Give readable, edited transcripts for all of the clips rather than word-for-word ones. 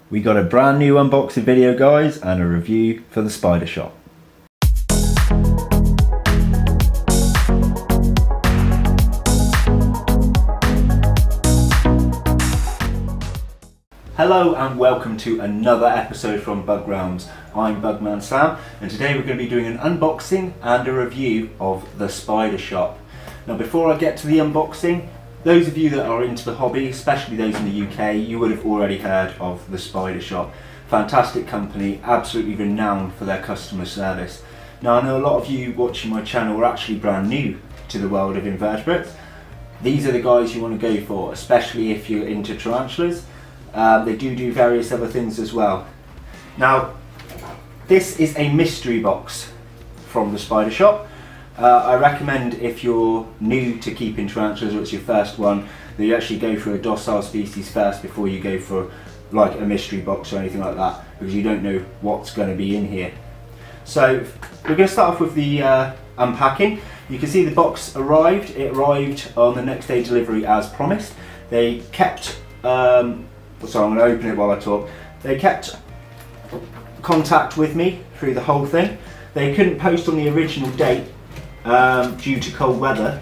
We got a brand new unboxing video, guys, and a review for the Spider Shop. Hello and welcome to another episode from Bug Realms. I'm Bugman Sam, and today we're going to be doing an unboxing and a review of the Spider Shop. Now, before I get to the unboxing, those of you that are into the hobby, especially those in the UK, you would have already heard of the Spider Shop. Fantastic company, absolutely renowned for their customer service. Now, I know a lot of you watching my channel are actually brand new to the world of invertebrates. These are the guys you want to go for, especially if you're into tarantulas. They do various other things as well. Now, this is a mystery box from the Spider Shop. I recommend, if you're new to keeping tarantulas or it's your first one, that you actually go for a docile species first before you go for like a mystery box or anything like that, because you don't know what's going to be in here. So we're going to start off with the unpacking. You can see the box arrived. It arrived on the next day delivery as promised. They kept, sorry, I'm going to open it while I talk. They kept contact with me through the whole thing. They couldn't post on the original date due to cold weather.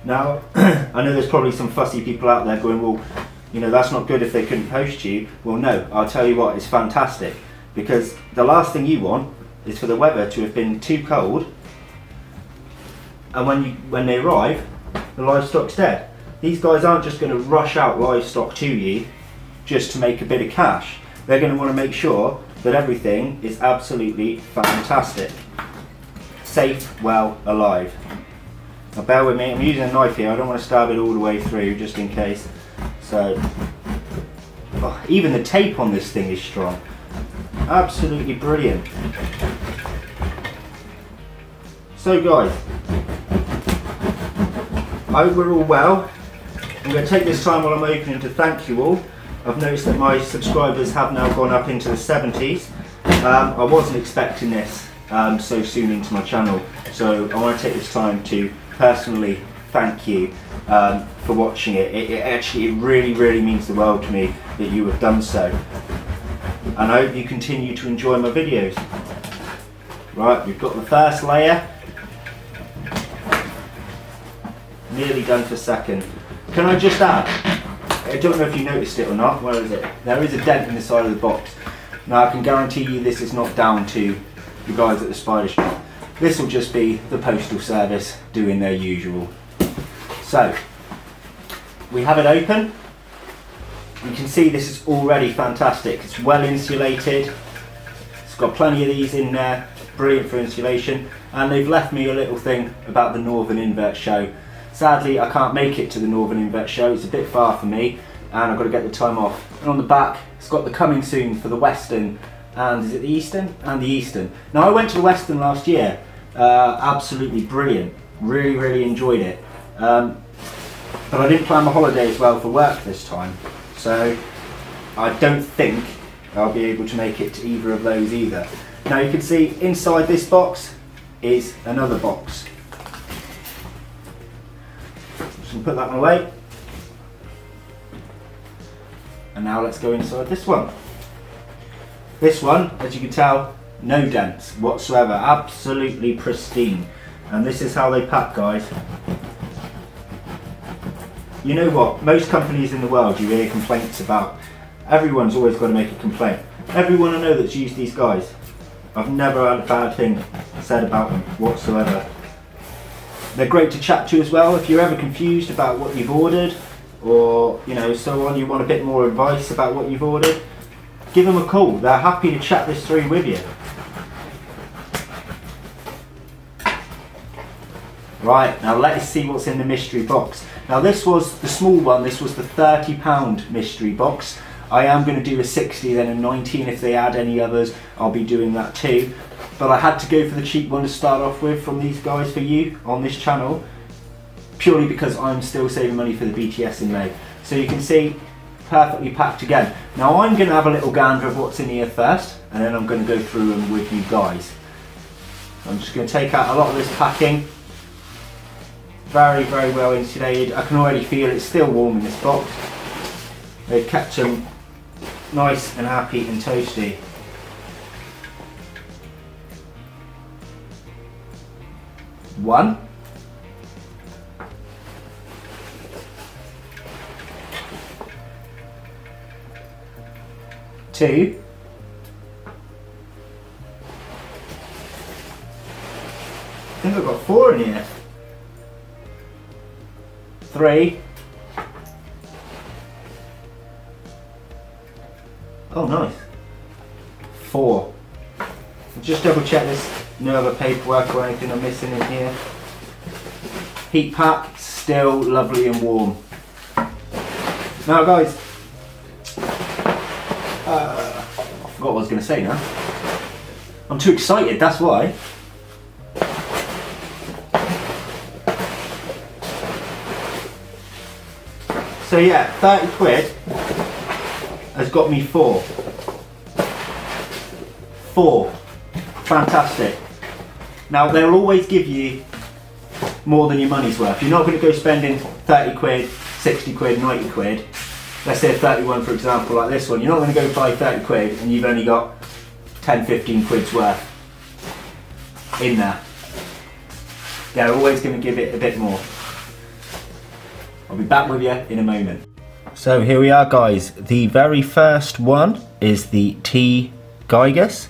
Now, I know there's probably some fussy people out there going, well, you know, that's not good if they couldn't post you. Well, no, I'll tell you what, it's fantastic, because the last thing you want is for the weather to have been too cold, and when they arrive, the livestock's dead. These guys aren't just going to rush out livestock to you just to make a bit of cash. They're going to want to make sure that everything is absolutely fantastic. Safe, well, alive. Now bear with me, I'm using a knife here, I don't want to stab it all the way through just in case. So, oh, even the tape on this thing is strong. Absolutely brilliant. So guys, I hope we're all well. I'm going to take this time while I'm opening to thank you all. I've noticed that my subscribers have now gone up into the 70s. I wasn't expecting this so soon into my channel, so I want to take this time to personally thank you for watching it. It really means the world to me that you have done so, and I hope you continue to enjoy my videos. Right, we've got the first layer nearly done for second. Can I just add, I don't know if you noticed it or not, where is it? There is a dent in the side of the box. Now, I can guarantee you this is not down to the guys at the Spider Shop. This will just be the postal service doing their usual. So, we have it open. You can see this is already fantastic. It's well insulated. It's got plenty of these in there, brilliant for insulation. And they've left me a little thing about the Northern Invert Show. Sadly, I can't make it to the Northern Invert Show. It's a bit far for me, and I've got to get the time off. And on the back, it's got the coming soon for the Western, and is it the Eastern? And the Eastern. Now, I went to the Western last year. Absolutely brilliant. Really enjoyed it. But I didn't plan my holiday as well for work this time, so I don't think I'll be able to make it to either of those either. Now, you can see inside this box is another box. Just gonna put that one away. And now let's go inside this one. This one, as you can tell, no dents whatsoever, absolutely pristine. And this is how they pack, guys. You know what, most companies in the world you hear complaints about. Everyone's always got to make a complaint. Everyone I know that's used these guys, I've never had a bad thing said about them whatsoever. They're great to chat to as well. If you're ever confused about what you've ordered, or you know, so on, you want a bit more advice about what you've ordered, give them a call. They're happy to chat this through with you. Right, now let's see what's in the mystery box. Now, this was the small one. This was the £30 mystery box. I am going to do a 60, then a 90, and if they add any others, I'll be doing that too. But I had to go for the cheap one to start off with from these guys for you on this channel, purely because I'm still saving money for the BTS in May. So you can see, perfectly packed again. Now, I'm going to have a little gander of what's in here first, and then I'm going to go through them with you guys. I'm just going to take out a lot of this packing. Very well insulated. I can already feel it's still warm in this box. They've kept them nice and happy and toasty. One. Two. I think I've got 4 in here. 3. Oh, nice. 4. Just double check there's no other paperwork or anything I'm missing in here. Heat pack, still lovely and warm. Now guys, I forgot what I was going to say now. I'm too excited, that's why. So yeah, 30 quid has got me 4. 4. Fantastic. Now they'll always give you more than your money's worth. You're not going to go spending 30 quid, 60 quid, 90 quid. Let's say a 31 for example, like this one. You're not going to go buy 30 quid and you've only got 10, 15 quid's worth in there. They're always going to give it a bit more. I'll be back with you in a moment. So here we are guys. The very first one is the T. Gigas.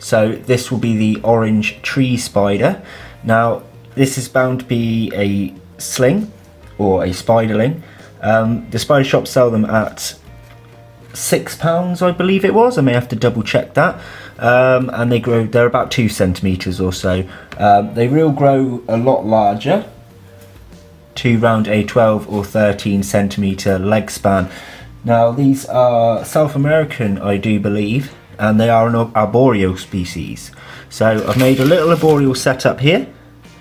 So this will be the orange tree spider. Now this is bound to be a sling or a spiderling. The spider shops sell them at £6 I believe it was. I may have to double check that. And they're about 2 centimeters or so. They will grow a lot larger to around a 12 or 13 centimeter leg span. Now these are South American I do believe, and they are an arboreal species. So I've made a little arboreal setup here,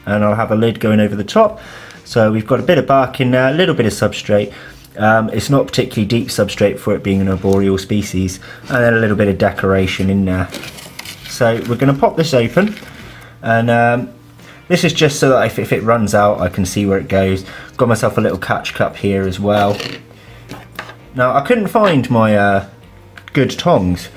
and I'll have a lid going over the top. So we've got a bit of bark in there, a little bit of substrate. It's not particularly deep substrate for it being an arboreal species, and then a little bit of decoration in there. So we're going to pop this open, and this is just so that if it runs out I can see where it goes. Got myself a little catch cup here as well. Now I couldn't find my good tongs.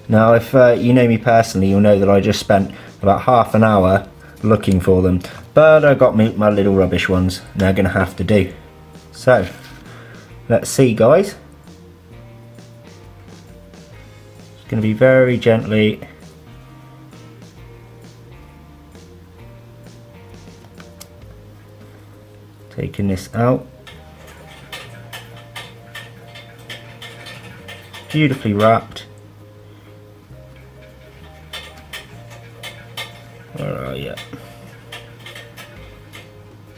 Now if you know me personally, you'll know that I just spent about half an hour looking for them, but I got my little rubbish ones. They're going to have to do. So let's see guys. It's going to be very gently taking this out. Beautifully wrapped. Where are you?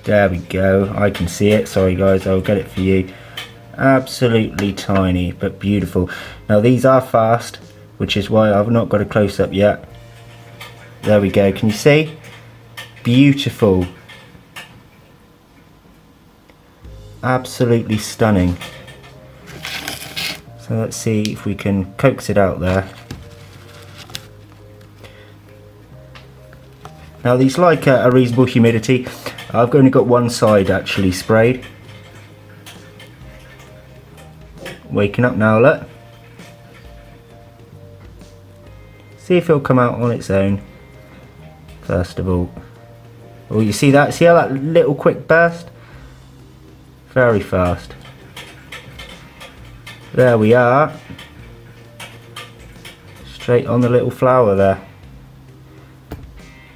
There we go. I can see it. Sorry guys, I'll get it for you. Absolutely tiny but beautiful. Now these are fast, which is why I've not got a close-up yet. There we go. Can you see? Beautiful. Absolutely stunning. So let's see if we can coax it out there. Now these like a reasonable humidity. I've only got one side actually sprayed. Waking up now, look. See if it'll come out on its own. First of all. Oh, you see that? See how that little quick burst? Very fast. There we are. Straight on the little flower there.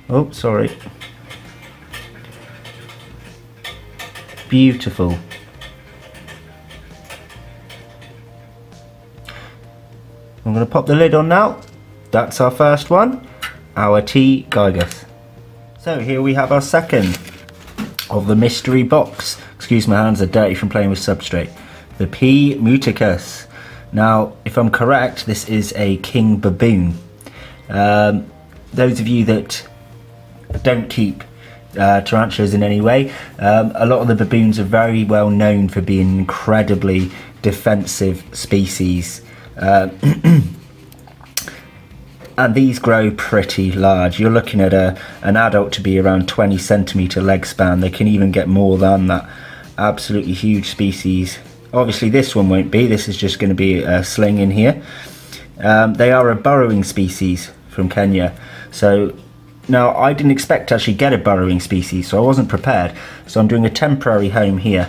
Oh, sorry. Beautiful. I'm going to pop the lid on now. That's our first one, our T. Gigas. So here we have our second of the mystery box. Excuse my hands are dirty from playing with substrate. The P. muticus. Now, if I'm correct, this is a king baboon. Those of you that don't keep tarantulas in any way, a lot of the baboons are very well known for being incredibly defensive species. And these grow pretty large. You're looking at an adult to be around 20 centimeter leg span. They can even get more than that. Absolutely huge species Obviously this one won't be, this is just going to be a sling in here. They are a burrowing species from Kenya. So now I didn't expect to actually get a burrowing species, so I wasn't prepared. So I'm doing a temporary home here.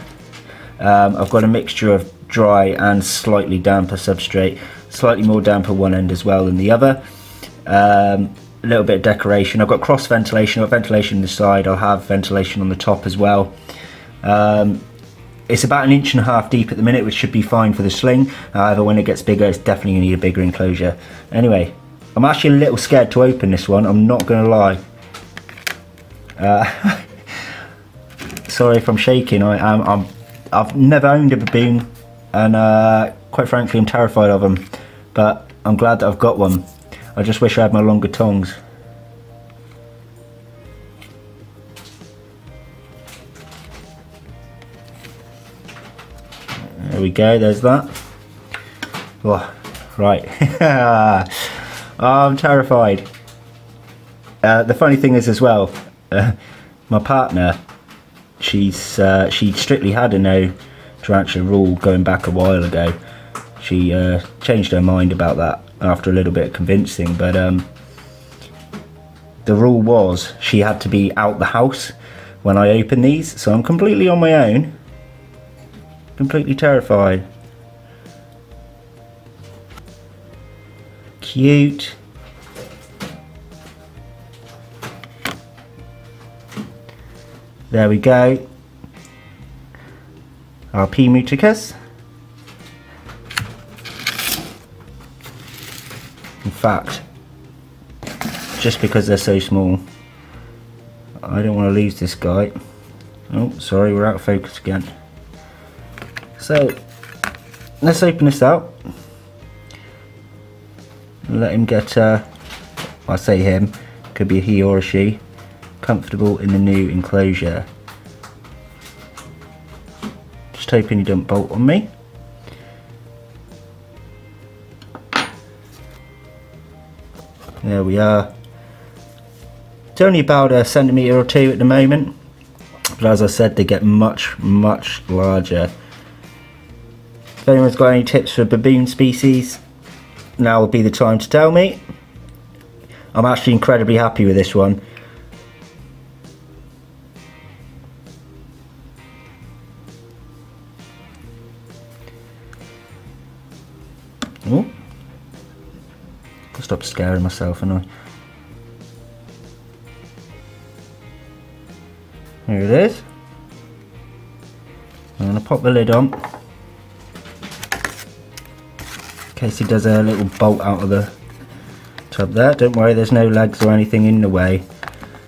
I've got a mixture of dry and slightly damper substrate, slightly more damp at one end as well than the other. A little bit of decoration. I've got cross ventilation, I've got ventilation on the side, I'll have ventilation on the top as well. It's about 1.5 inches deep at the minute, which should be fine for the sling. However, when it gets bigger, it's definitely going to need a bigger enclosure. Anyway, I'm actually a little scared to open this one, I'm not going to lie. Sorry if I'm shaking. I've never owned a baboon, and quite frankly I'm terrified of them, but I'm glad that I've got one. I just wish I had my longer tongs. There we go, there's that. Oh, right. Oh, I'm terrified. The funny thing is as well, my partner, she strictly had a no tarantula rule going back a while ago. She changed her mind about that after a little bit of convincing, but the rule was she had to be out the house when I open these, so I'm completely on my own, completely terrified. Cute. There we go. Our P. muticus. In fact, just because they're so small, I don't want to lose this guy. Oh, sorry, we're out of focus again. So, let's open this out. Let him get, I say him, could be a he or a she, comfortable in the new enclosure. Just hoping he don't bolt on me. There we are. It's only about a centimetre or two at the moment, but as I said, they get much larger. If anyone's got any tips for baboon species, now would be the time to tell me. I'm actually incredibly happy with this one. Oh, I'll stop scaring myself, and here it is. I'm going to pop the lid on in case he does a little bolt out of the tub there. Don't worry, there's no legs or anything in the way.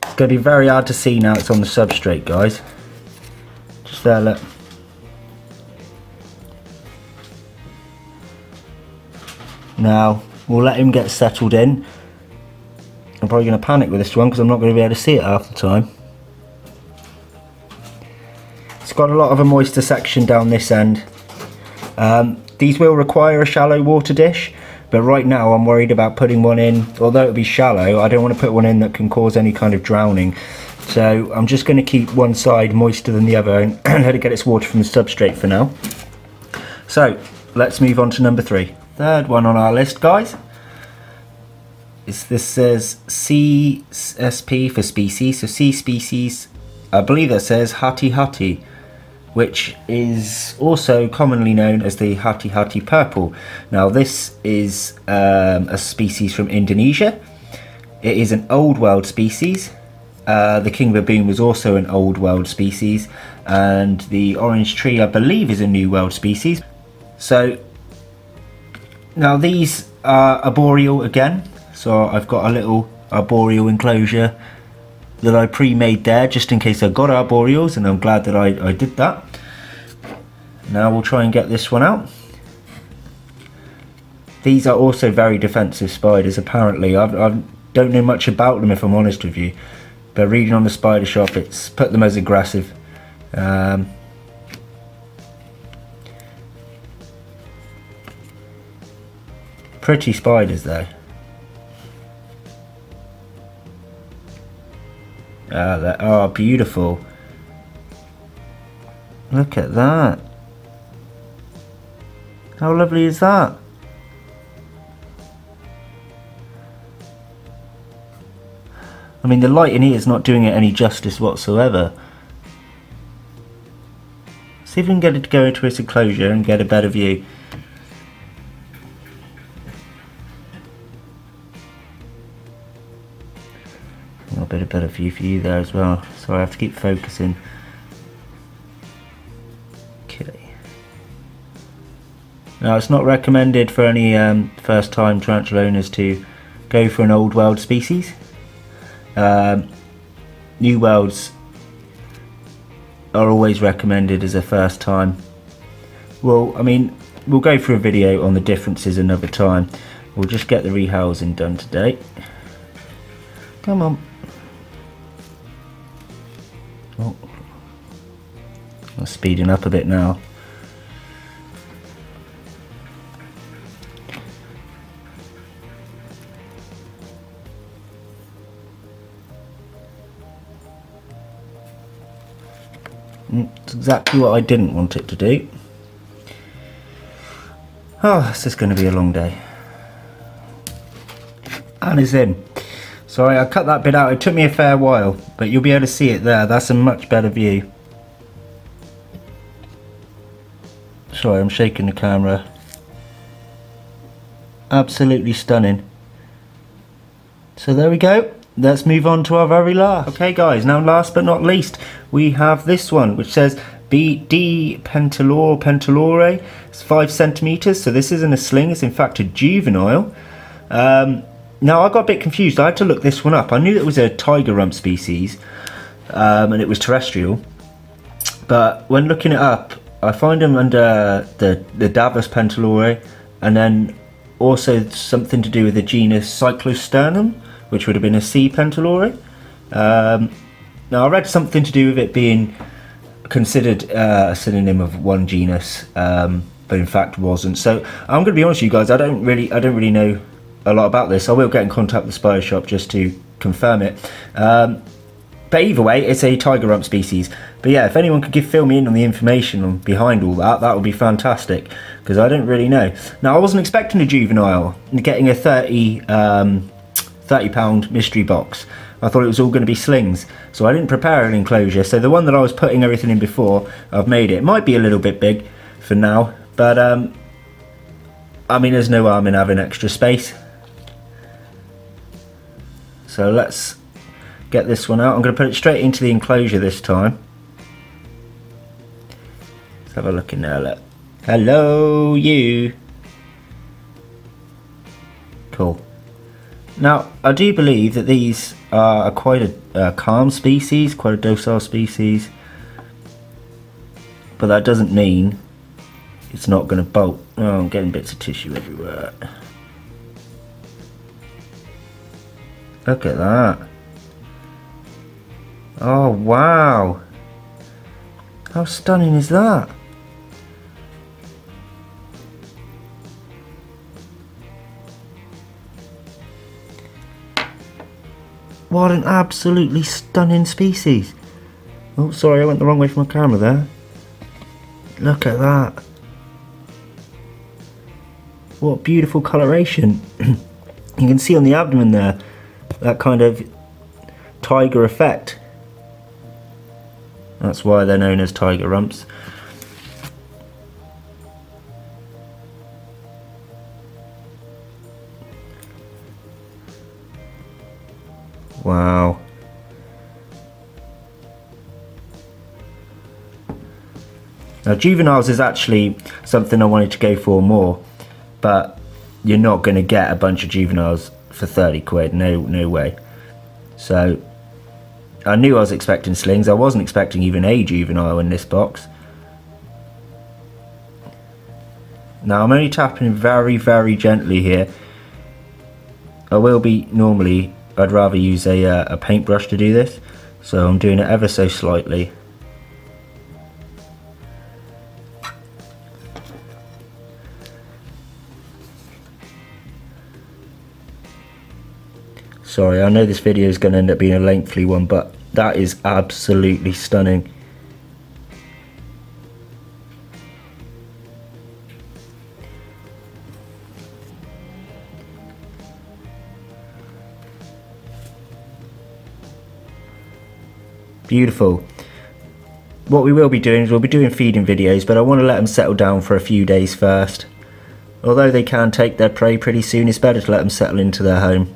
It's going to be very hard to see now it's on the substrate, guys. Just there, look. Now, we'll let him get settled in. I'm probably going to panic with this one because I'm not going to be able to see it half the time. It's got a lot of a moisture section down this end. These will require a shallow water dish, but right now I'm worried about putting one in, although it'll be shallow, I don't want to put one in that can cause any kind of drowning. So I'm just going to keep one side moister than the other and let it get its water from the substrate for now. So let's move on to number 3. Third one on our list, guys. This says CSP for species, so C species, I believe that says Hati Hati, which is also commonly known as the Hati Hati purple. Now this is a species from Indonesia. It is an old world species. The king baboon was also an old world species, and the orange tree I believe is a new world species. So now these are arboreal again, so I've got a little arboreal enclosure that I pre-made there just in case I got arboreals, and I'm glad that I did that. Now we'll try and get this one out. These are also very defensive spiders apparently. I don't know much about them if I'm honest with you, but reading on the Spider Shop it's put them as aggressive. Pretty spiders though. They are beautiful. Look at that. How lovely is that? I mean, the light in here is not doing it any justice whatsoever. See if we can get it to go into its enclosure and get a better view. A bit of better view for you there as well. Sorry, I have to keep focusing. Okay. Now, it's not recommended for any first-time tarantula owners to go for an old world species. New worlds are always recommended as a first time. Well, I mean, we'll go through a video on the differences another time. We'll just get the rehousing done today. Come on. Oh, I'm speeding up a bit now. It's exactly what I didn't want it to do. Oh, this is going to be a long day. And it's in. Sorry, I cut that bit out. It took me a fair while, but you'll be able to see it there. That's a much better view. Sorry, I'm shaking the camera. Absolutely stunning. So there we go. Let's move on to our very last. Okay guys, now last but not least, we have this one which says BD Pentalore. It's 5 centimeters, so this isn't a sling, it's in fact a juvenile. Now I got a bit confused. I had to look this one up. I knew it was a tiger rump species and it was terrestrial, but when looking it up I find them under the Davus Pentalore, and then also something to do with the genus Cyclosternum, which would have been a C. Pentalore. Now I read something to do with it being considered a synonym of one genus, but in fact wasn't. So I'm going to be honest with you guys, I don't really know a lot about this. I will get in contact with the spider shop just to confirm it. But either way, it's a tiger rump species. But yeah, if anyone could fill me in on the information behind all that, that would be fantastic, because I don't really know. Now I wasn't expecting a juvenile, getting a 30 £30 mystery box. I thought it was all going to be slings, so I didn't prepare an enclosure. So the one that I was putting everything in before, I've made it. It might be a little bit big for now, but I mean, there's no harm in having extra space. So let's get this one out. I'm going to put it straight into the enclosure this time. Let's have a look in there. Look. Hello, you. Cool. Now, I do believe that these are quite a calm species, quite a docile species, but that doesn't mean it's not going to bolt. Oh, I'm getting bits of tissue everywhere. Look at that. Oh, wow. How stunning is that? What an absolutely stunning species. Oh, sorry, I went the wrong way from my camera there. Look at that. What beautiful coloration. You can see on the abdomen there, that kind of tiger effect. That's why they're known as tiger rumps. Wow. Now juveniles is actually something I wanted to go for more, but you're not going to get a bunch of juveniles for 30 quid, no way. So I knew I was expecting slings. I wasn't expecting even a juvenile in this box. Now I'm only tapping very, very gently here. I will be normally, I'd rather use a paintbrush to do this, so I'm doing it ever so slightly. Sorry, I know this video is going to end up being a lengthy one, but that is absolutely stunning. Beautiful. What we will be doing is we'll be doing feeding videos, but I want to let them settle down for a few days first. Although they can take their prey pretty soon, it's better to let them settle into their home.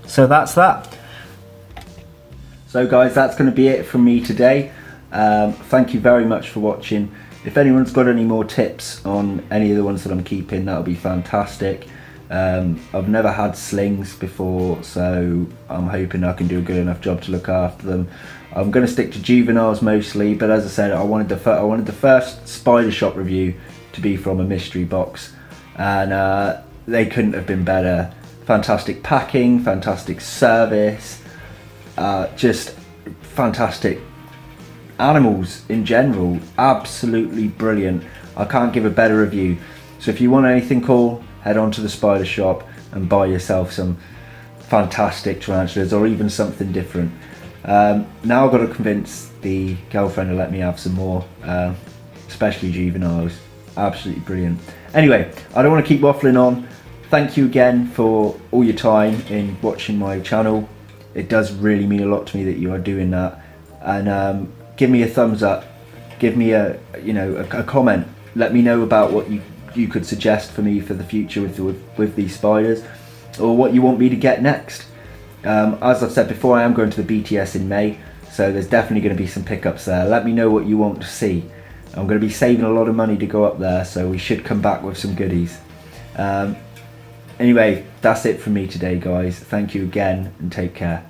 So that's that. So guys, that's going to be it from me today. Thank you very much for watching. If anyone's got any more tips on any of the ones that I'm keeping, that would be fantastic. I've never had slings before, so I'm hoping I can do a good enough job to look after them. I'm going to stick to juveniles mostly, but as I said, I wanted the first Spider Shop review to be from a mystery box, and they couldn't have been better. Fantastic packing, fantastic service, just fantastic animals in general, absolutely brilliant. I can't give a better review. So if you want anything cool, head on to the Spider Shop and buy yourself some fantastic tarantulas, or even something different. Now I've got to convince the girlfriend to let me have some more, especially juveniles. Absolutely brilliant. Anyway, I don't want to keep waffling on. Thank you again for all your time in watching my channel. It does really mean a lot to me that you are doing that. And give me a thumbs up. Give me a comment. Let me know about what you could suggest for me for the future with these spiders, or what you want me to get next. As I've said before, I am going to the BTS in May, so there's definitely going to be some pickups there. Let me know what you want to see. I'm going to be saving a lot of money to go up there, so we should come back with some goodies. Anyway, that's it from me today, guys. Thank you again, and take care.